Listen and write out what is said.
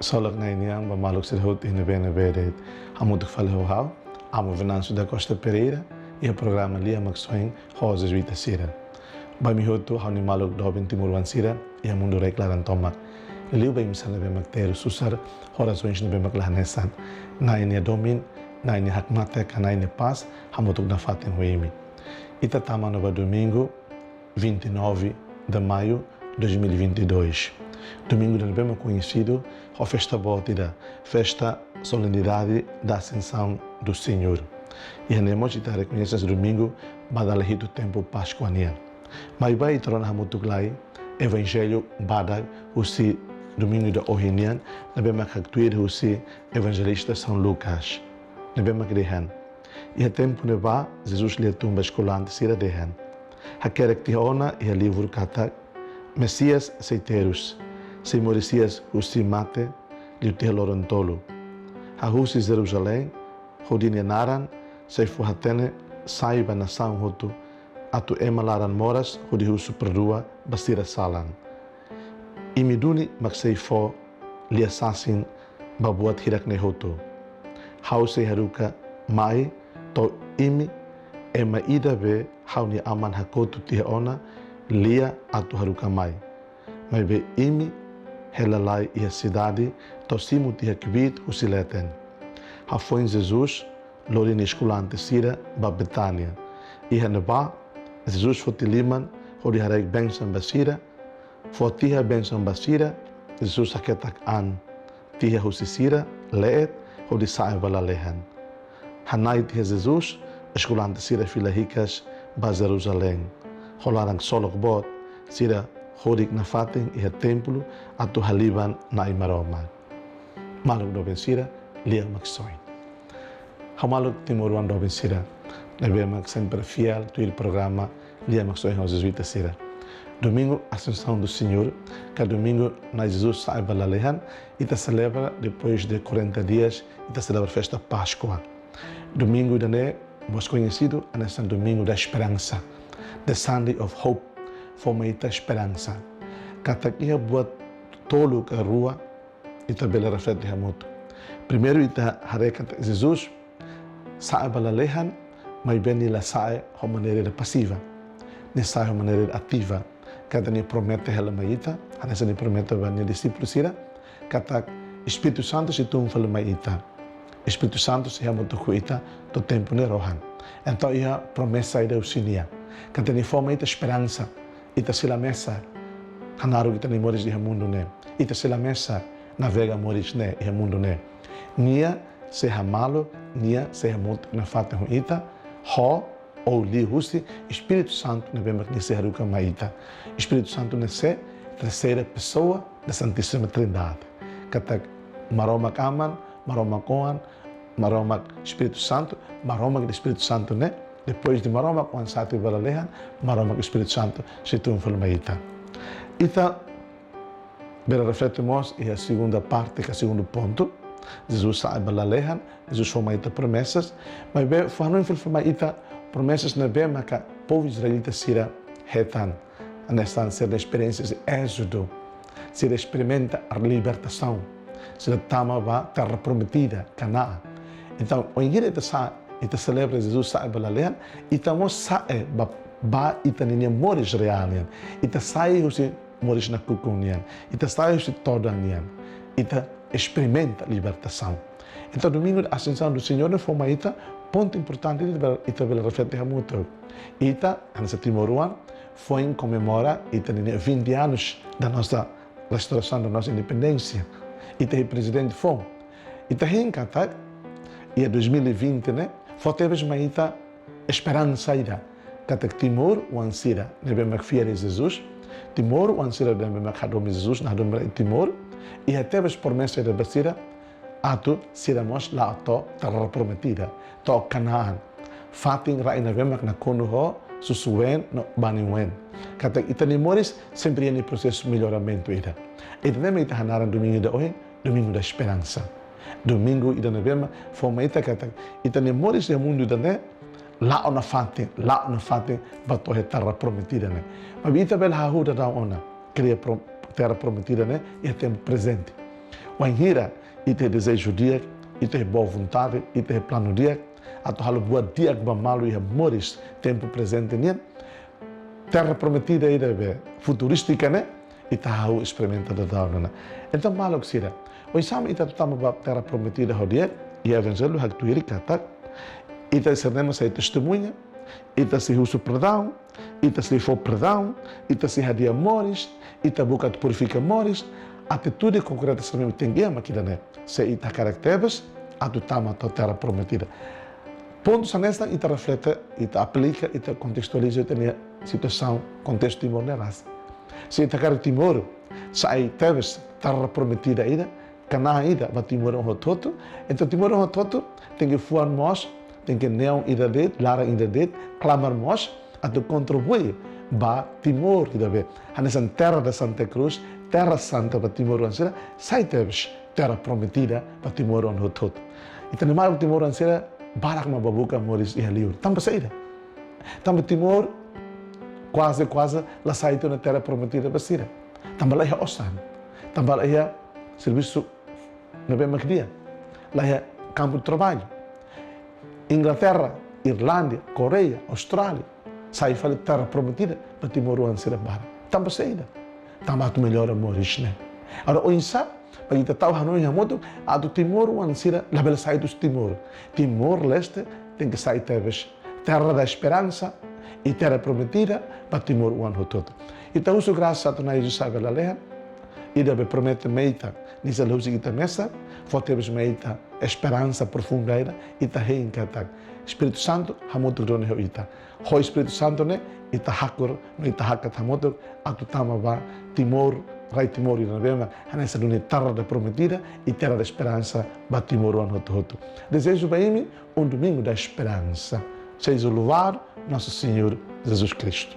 Solak na iniang bamalok sa hot inebede hamutok falehau amo Venâncio da Costa Pereira e o programa Lia Maxoin Rosas Vita Sira. Ba mi hoto hauni malok dobin timur wansira e a mundo reclaran tomak. Liu ba misal be makteru susar horazões be maklahanesan. Na inia domin na inia hakmate kana inia paz hamutok na fatem hoimi. Ita tama no domingo 29 de maio 2022. Domingo de bem conhecido, a festa bótida, festa solenidade da Ascensão do Senhor. E a nemojita reconhece esse domingo, badalahito tempo pascuaniano. Mas vai tornar a mutuglai, evangelho badag, o si domingo da Ohinian, na bem mactuir o si evangelista São Lucas, na bem macrehan. E a tempo de ba, Jesus lhe tumba escolante sira dehan. A caracteriona e a livro katak, Messias seiteros. Se moricias o si mate, liu te lorantolo. A husi Jerusalém, hodine naran, se fuhatene, saiba nação hotu, atu emalaran moras, hodi husu perdua, bastira salan. Imiduni maksei fo, li assassin, babuat hirak ne hotu. Hause haruka mai, to imi, ema ida be, hauni aman hakotu tiha ona, lia atu haruka mai. Mai be imi, helalai e a cidade, tosimu tia kvit usileten. Ha foi Jesus, lorin esculante sira, ba Betânia. E haneba, Jesus fotiliman, hori harek bensan basira, fotiha bensan basira, Jesus aketak an, tiha husisira, leet, hori sae valalehan. Hanai tiha Jesus, esculante sira filahicas, ba Jerusalém. Holarang solok bot, sira horik na fating iha templo atu haliban na imaroma. Maluk do bensira, lia maxoin. Hamaluk timuruan do bensira, levemos sempre fiel tu il programa lia maxoin aos jesuítas sira. Domingo, Ascensão do Senhor, que domingo na Jesus sai valalehan e te celebra depois de 40 dias e te celebra a festa Páscoa. Domingo dane, vos conhecido, nesse domingo da esperança, the Sunday of Hope. Forma ita esperança. Katak ia buat tolu ke rua, ita bela reflete hamutu. Primeiro ita harekat Jesus, sae balalehan, mas bem ela sae de maneira passiva. Ne sae de maneira ativa. Kata ni promete hela maita, hanesa ni promete bani discípulos sira, katak Espírito Santo se tum fala maita. Espírito Santo se hamutu kuita do tempo ne rohan. Então ia promessa ida usinia. Kata ni forma ita esperança. Ita sila mesa, hanaru kita ni moris di mundo ne. Ita sila mesa, navega moris ne i mundo ne. Nia se hamalo, nia se hamut na fata hu ita, ho ou li husi, Espírito Santo ne bemak ni se haruka maita. Espírito Santo ne se terceira pessoa da Santíssima Trindade. Katak maromak aman, maromak oan, maromak Espírito Santo, maromak do Espírito Santo ne. Depois de maroma com satu valalehan, maroma com o Espírito Santo se tu maita. Ita bela refletimos e a segunda parte, que é o segundo ponto. Jesus sai valalehan, Jesus foi maita promessas, mas bem falando em maita promessas na bem mas que povo israelita sira hetan, nesta ser experiências de êxodo, se experimenta a libertação, se tama va terra prometida, Canaã. Então, o ingrediente sa ita celebra Jesus sae balalehan, ita mo sae ba ita ninia moris realian, ita sae husi moris na kukunian, ita sae husi todanian, ita experimenta libertação. Então domingo da Ascensão do Senhor na forma ita ponto importante ita bela reflete hamuto. Ita ansa timoruan foi em comemora ita ninia 20 anos da nossa restauração da nossa independência. Ita é presidente foi. Ita henkatak e 2020 né? Fotevas maita esperança ida. Katak Timor o ansira nebe makfiere Jesus. Timor o ansira nebe makadom Jesus na dom Timor e atevas promessa da basira atu siramos la to terra prometida to Canaã. Fating ra nebe mak na konuho susuen no baniwen. Katak itanimoris sempre em processo melhoramento ida. E também ita hanaran domingo de hoje, domingo da esperança. Domingo ida nevema forma ita kata ita ne moris de mundo da ne la ona fate bato he terra prometida ne mas ita bel ha huda da ona cria terra prometida ne e tempo presente O hira, e te desejo dia, e te boa vontade, e te plano dia, a tu halo boa dia que malo e amores, tempo presente nian, terra prometida e deve futurística, né? E tá hau experimenta da dauna. Então malo que sira. O exame ita tama ba terra prometida hodia, e evangelho hak tu iri kata, ita seremos aí testemunha, ita se uso perdão, ita se for perdão, ita se hadia amores, ita boca te purifica amores, atitude concreta se tem guia aqui né? Se ita caracteres, a tu tama a terra prometida. Pontos nesta, ita reflete, ita aplica, ita contextualiza a situação, contexto Timor na raça. Se ita quer Timor, sai teves terra prometida ainda, cana ainda, vai Timor todo, então Timor todo tem que fuar nós, tem que neon ida det, lara ida det, clamar nós, a tu contribuir, ba Timor ida be. Nessa terra da Santa Cruz, terra santa para Timor ansera, sai teves terra prometida para Timor todo. Então nem mais Timor ansera barak ma babuka moris ia livre. Também saída. Também Timor quase lá saída na terra prometida para Sira. Também lá é Ossan. Também lá é serviço na bem dia. Lá é campo de trabalho. Inglaterra, Irlândia, Coreia, Austrália. Sai fala terra prometida para Timor ansera barak. Também saída. Também tu melhor moris né. Agora o insa para kita tahu Hanoi Hamoto, a do Timor ansira la bela saída do Timor. Timor-Leste tem que sair teves terra da esperança e terra prometida para Timor todo. Então uso graças a Tonai Jesus sabe la leha e deve promete meita nisa luz kita mesa, foteves meita esperança profunda ida e ta reencatar. Espírito Santo Hamoto drone ita. Ho Espírito Santo ne ita hakor no ita hakat Hamoto atu tama ba Timor Rai Timor e Navema, nessa terra da prometida e terra da esperança, para Timor ano todo. Desejo para mim domingo da esperança. Seja louvado nosso Senhor Jesus Cristo.